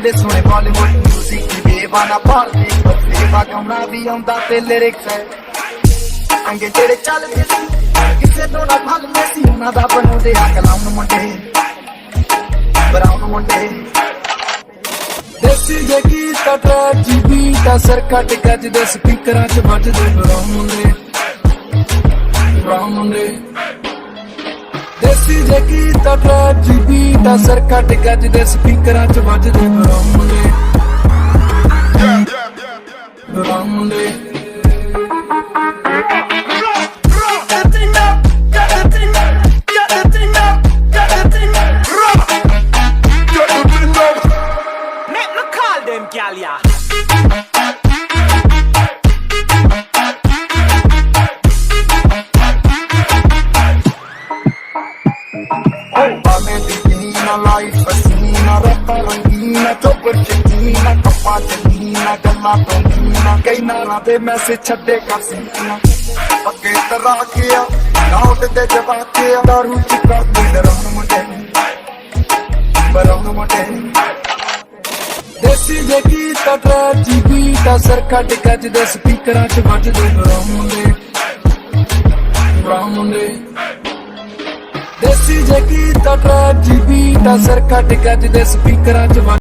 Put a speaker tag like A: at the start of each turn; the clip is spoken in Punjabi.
A: ਦੇ ਸੋਹਣੇ ਬਾਲੀਵੁੱਡ ਮਿਊਜ਼ਿਕ ਦੀ ਬੇਵਾਨਾ ਭਾਲਦੀ ਬੇਵਾ ਗਾਉਣਾ ਵੀ ਆਉਂਦਾ ਤੇ ਲਿਰਿਕਸ ਹੈ ਅੰਗੇ ਜਿਹੜੇ ਚੱਲਦੇ ਸੀ ਕਿਸੇ ਤੋਂ ਨਾ ਭੱਲਦੇ ਸੀ ਉਹਨਾਂ ਦਾ ਬਣਾਉਂਦੇ ਆ ਕਲਾਮ ਮੁੰਡੇ ਬਰਾਉਨ ਮੁੰਡੇ ਦੇਸੀ ਜੇ ਗੀਤ ਟਰੈਕ ਜੀ ਬੀਟ ਅਸਰ ਕੱਟ ਗੱਜਦੇ ਸਪੀਕਰਾਂ 'ਚ ਵੱਜਦੇ ਬਰਾਉਨ ਮੁੰਡੇ ਦੇਸੀ ਜੇ ਗੀਤ ਟਰੈਕ ਜੀ ਬੀਟ ਅਸਰ ਕੱਟ ਗੱਜਦੇ ਸਪੀਕਰਾਂ 'ਚ ਵੱਜਦੇ ਬਰਾਉਨ ਮੁੰਡੇ
B: Gal, yeah.
A: Medina, life fascina, rappa rangina, chopper checina, kappa checina, galla tonina, kei naara de message chhade kar sina, pagge tara kiya, naut de jawaakiya, daru chika de baraun munde, ਦੇਸੀ ਜੇ ਗੀਤ ਟਰੈਕ ਜੀ ਬੀਟ ਅਸਰ ਕੱਟ ਗੱਜਦੇ ਸਪੀਕਰਾਂ 'ਚ ਵੱਜਦੇ ਬਰਾਉਨ ਮੁੰਡੇ ਦੇਸੀ ਜੇ ਗੀਤ ਟਰੈਕ ਜੀ ਬੀਟ ਅਸਰ ਕੱਟ ਗੱਜਦੇ ਸਪੀਕਰਾਂ 'ਚ